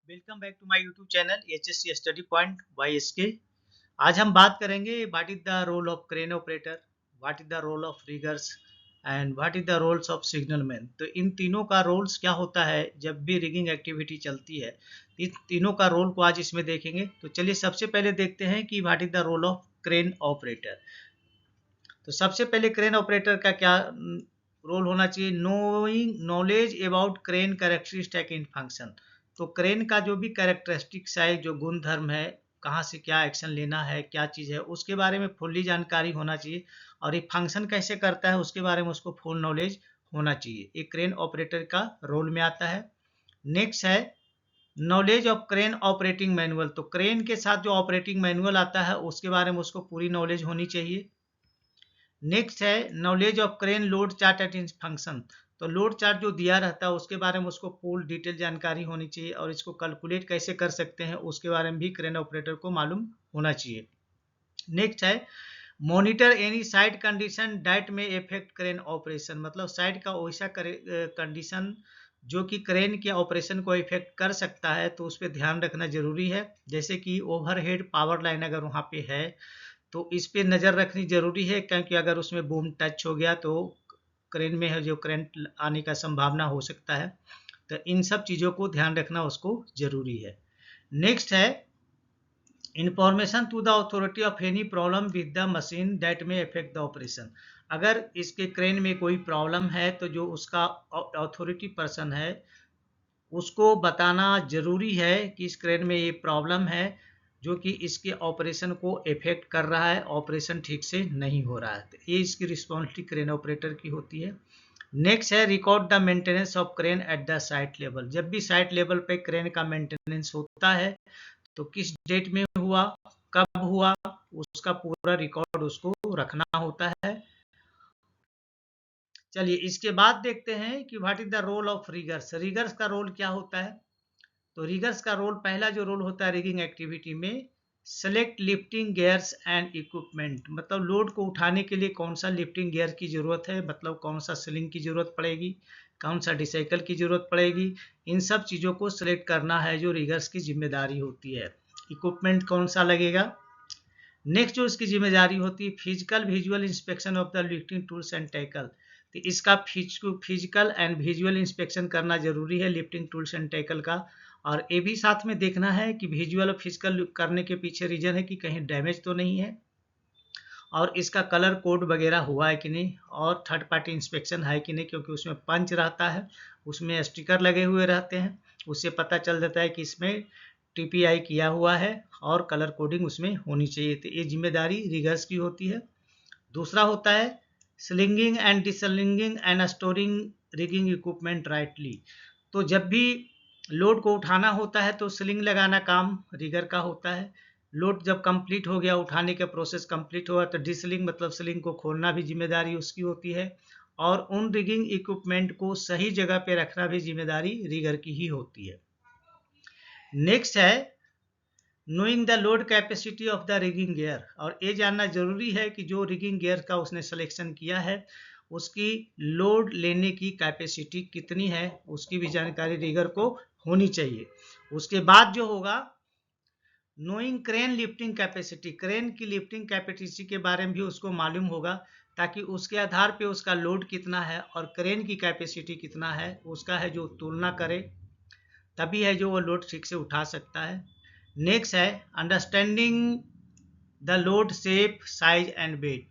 Welcome back to my YouTube channel HSC study point by SK। आज हम बात करेंगे what is the role of crane operator, what is the role of riggers and what is the roles of signalman. तो इन तीनों का roles क्या होता है जब भी रिगिंग एक्टिविटी चलती है। इन तीनों का रोल को आज इसमें देखेंगे। तो चलिए सबसे पहले देखते हैं कि what is the role of crane operator. तो सबसे पहले क्रेन ऑपरेटर का क्या रोल होना चाहिए? Knowing knowledge about crane characteristic in function. तो क्रेन का जो भी कैरेक्टरिस्टिक्स है, जो गुण धर्म है, कहाँ से क्या एक्शन लेना है, क्या चीज़ है, उसके बारे में फुल्ली जानकारी होना चाहिए। और ये फंक्शन कैसे करता है उसके बारे में उसको फुल नॉलेज होना चाहिए। ये क्रेन ऑपरेटर का रोल में आता है। नेक्स्ट है knowledge of crane operating manual. तो क्रेन के साथ जो ऑपरेटिंग मैनुअल आता है उसके बारे में उसको पूरी नॉलेज होनी चाहिए। नेक्स्ट है knowledge of crane load chart at in function. तो लोड चार्ट जो दिया रहता है उसके बारे में उसको फुल डिटेल जानकारी होनी चाहिए और इसको कैलकुलेट कैसे कर सकते हैं उसके बारे में भी क्रेन ऑपरेटर को मालूम होना चाहिए। नेक्स्ट है monitor any site condition that में इफेक्ट क्रेन ऑपरेशन। मतलब साइट का वैसा कंडीशन जो कि क्रेन के ऑपरेशन को इफेक्ट कर सकता है, तो उस पर ध्यान रखना जरूरी है। जैसे कि ओवरहेड पावर लाइन अगर वहाँ पे है तो इस पे नज़र रखनी ज़रूरी है, क्योंकि अगर उसमें बूम टच हो गया तो क्रेन में है जो करंट आने का संभावना हो सकता है। तो इन सब चीज़ों को ध्यान रखना उसको ज़रूरी है। नेक्स्ट है information to the authority of any problem with the machine that may affect the operation. अगर इसके क्रेन में कोई प्रॉब्लम है तो जो उसका अथॉरिटी पर्सन है उसको बताना ज़रूरी है कि इस क्रेन में ये प्रॉब्लम है जो कि इसके ऑपरेशन को इफेक्ट कर रहा है, ऑपरेशन ठीक से नहीं हो रहा है। तो ये इसकी रिस्पॉन्सिबिलिटी क्रेन ऑपरेटर की होती है। नेक्स्ट है record the maintenance of crane at the site level. जब भी साइट लेवल पे क्रेन का मेंटेनेंस होता है तो किस डेट में हुआ, कब हुआ, उसका पूरा रिकॉर्ड उसको रखना होता है। चलिए इसके बाद देखते हैं कि what is the role of riggers. Riggers का रोल क्या होता है? तो रिगर्स का रोल, पहला जो रोल होता है रिगिंग एक्टिविटी में, select lifting gears and equipment. मतलब लोड को उठाने के लिए कौन सा लिफ्टिंग गियर की जरूरत है, मतलब कौन सा स्लिंग की जरूरत पड़ेगी, कौन सा डिसाइकल की जरूरत पड़ेगी, इन सब चीज़ों को सिलेक्ट करना है जो रिगर्स की जिम्मेदारी होती है। इक्विपमेंट कौन सा लगेगा। नेक्स्ट जो इसकी जिम्मेदारी होती है physical visual inspection of the lifting tools and tackle. तो इसका फिजिकल एंड विजुअल इंस्पेक्शन करना जरूरी है लिफ्टिंग टूल्स एंड टैकल का। और ये भी साथ में देखना है कि विजुअल और फिजिकल करने के पीछे रीजन है कि कहीं डैमेज तो नहीं है और इसका कलर कोड वगैरह हुआ है कि नहीं, और थर्ड पार्टी इंस्पेक्शन है कि नहीं, क्योंकि उसमें पंच रहता है, उसमें स्टिकर लगे हुए रहते हैं, उससे पता चल जाता है कि इसमें TPI किया हुआ है और कलर कोडिंग उसमें होनी चाहिए। तो ये जिम्मेदारी रिगर्स की होती है। दूसरा होता है slinging and deslinging and storing rigging equipment rightly. तो जब भी लोड को उठाना होता है तो स्लिंग लगाना काम रिगर का होता है। लोड जब कंप्लीट हो गया, उठाने का प्रोसेस कंप्लीट हुआ, तो डिसलिंग मतलब स्लिंग को खोलना भी जिम्मेदारी उसकी होती है। और उन रिगिंग इक्विपमेंट को सही जगह पे रखना भी जिम्मेदारी रिगर की ही होती है। नेक्स्ट है knowing the load capacity of the rigging gear. और ये जानना जरूरी है कि जो रिगिंग गियर का उसने सिलेक्शन किया है उसकी लोड लेने की कैपेसिटी कितनी है, उसकी भी जानकारी रिगर को होनी चाहिए। उसके बाद जो होगा knowing crane lifting capacity. Crane की लिफ्टिंग कैपेसिटी के बारे में भी उसको मालूम होगा, ताकि उसके आधार पे उसका लोड कितना है और क्रेन की कैपेसिटी कितना है उसका है जो तुलना करे, तभी है जो वो लोड ठीक से उठा सकता है। नेक्स्ट है understanding the load shape size and weight.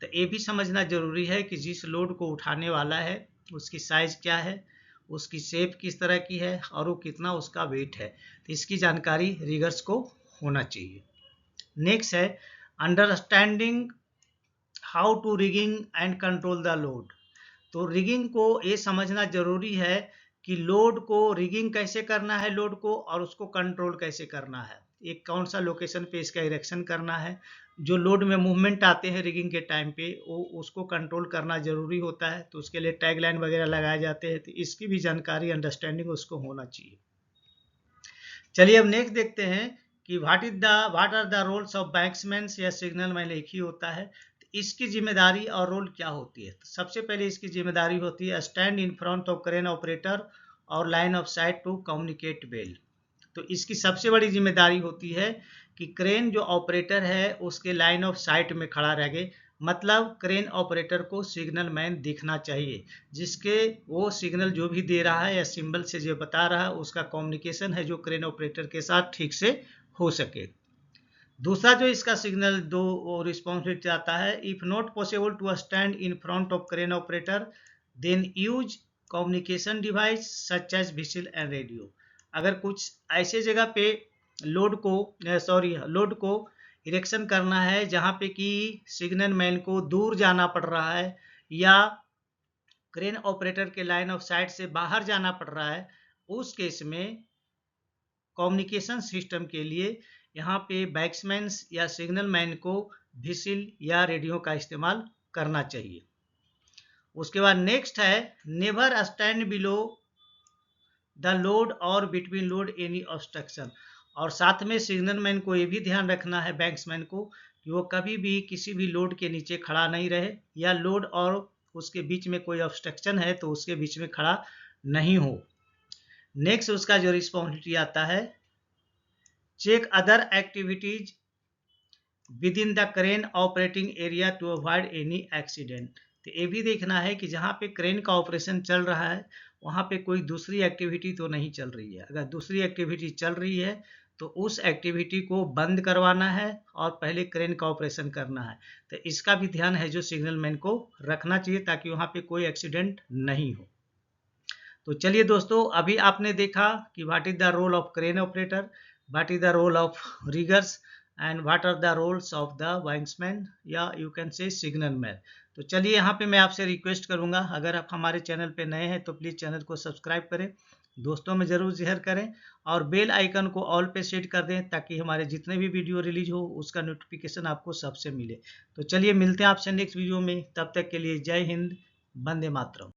तो ये भी समझना जरूरी है कि जिस लोड को उठाने वाला है उसकी साइज क्या है, उसकी शेप किस तरह की है और वो कितना उसका वेट है। तो इसकी जानकारी रिगर्स को होना चाहिए। नेक्स्ट है understanding how to rigging and control the load. तो रिगिंग को ये समझना जरूरी है कि लोड को रिगिंग कैसे करना है, लोड को, और उसको कंट्रोल कैसे करना है, एक कौन सा लोकेशन पे इसका इरेक्शन करना है। जो लोड में मूवमेंट आते हैं रिगिंग के टाइम पे वो उसको कंट्रोल करना जरूरी होता है, तो उसके लिए टैग लाइन वगैरह लगाए जाते हैं। तो इसकी भी जानकारी अंडरस्टैंडिंग उसको होना चाहिए। चलिए अब नेक्स्ट देखते हैं कि what are the roles of batsman या सिग्नल मैन एक ही होता है। तो इसकी जिम्मेदारी और रोल क्या होती है? तो सबसे पहले इसकी जिम्मेदारी होती है stand in front of crane operator और line of sight to communicate well. तो इसकी सबसे बड़ी जिम्मेदारी होती है कि क्रेन जो ऑपरेटर है उसके लाइन ऑफ साइट में खड़ा रहे, मतलब क्रेन ऑपरेटर को सिग्नल मैन दिखना चाहिए, जिसके वो सिग्नल जो भी दे रहा है या सिंबल से जो बता रहा है उसका कम्युनिकेशन है जो क्रेन ऑपरेटर के साथ ठीक से हो सके। दूसरा जो इसका सिग्नल दो रिस्पॉन्सिबिलिटी आता है, if not possible to stand in front of crane operator then use communication device such as whistle and radio. अगर कुछ ऐसे जगह पे लोड को इरेक्शन करना है जहाँ पे कि सिग्नल मैन को दूर जाना पड़ रहा है या क्रेन ऑपरेटर के लाइन ऑफ साइट से बाहर जाना पड़ रहा है, उस केस में कम्युनिकेशन सिस्टम के लिए यहाँ पे बैट्समैन या सिग्नल मैन को व्हिसिल या रेडियो का इस्तेमाल करना चाहिए। उसके बाद नेक्स्ट है, never stand below the load और बिटवीन लोड एनी ऑब्स्ट्रक्शन। और साथ में सिग्नल मैन को ये भी ध्यान रखना है बैट्समैन को कि वो कभी भी किसी भी लोड के नीचे खड़ा नहीं रहे या लोड और उसके बीच में कोई ऑब्स्ट्रक्शन है तो उसके बीच में खड़ा नहीं हो। नेक्स्ट उसका जो रिस्पॉन्सिबिलिटी आता है, check other activities within the crane operating area to avoid any accident. तो ये भी देखना है कि जहाँ पे क्रेन का ऑपरेशन चल रहा है वहाँ पे कोई दूसरी एक्टिविटी तो नहीं चल रही है। अगर दूसरी एक्टिविटी चल रही है तो उस एक्टिविटी को बंद करवाना है और पहले क्रेन का ऑपरेशन करना है। तो इसका भी ध्यान है जो सिग्नल मैन को रखना चाहिए ताकि वहाँ पे कोई एक्सीडेंट नहीं हो। तो चलिए दोस्तों, अभी आपने देखा कि what is the role of crane operator, what is the role of riggers and what are the roles of the wingsman या you can say signal man. तो चलिए यहाँ पे मैं आपसे रिक्वेस्ट करूँगा, अगर आप हमारे चैनल पे नए हैं तो प्लीज़ चैनल को सब्सक्राइब करें, दोस्तों में ज़रूर शेयर करें और बेल आइकन को ऑल पे सेट कर दें ताकि हमारे जितने भी वीडियो रिलीज हो उसका नोटिफिकेशन आपको सबसे मिले। तो चलिए मिलते हैं आपसे नेक्स्ट वीडियो में, तब तक के लिए जय हिंद, वंदे मातरम।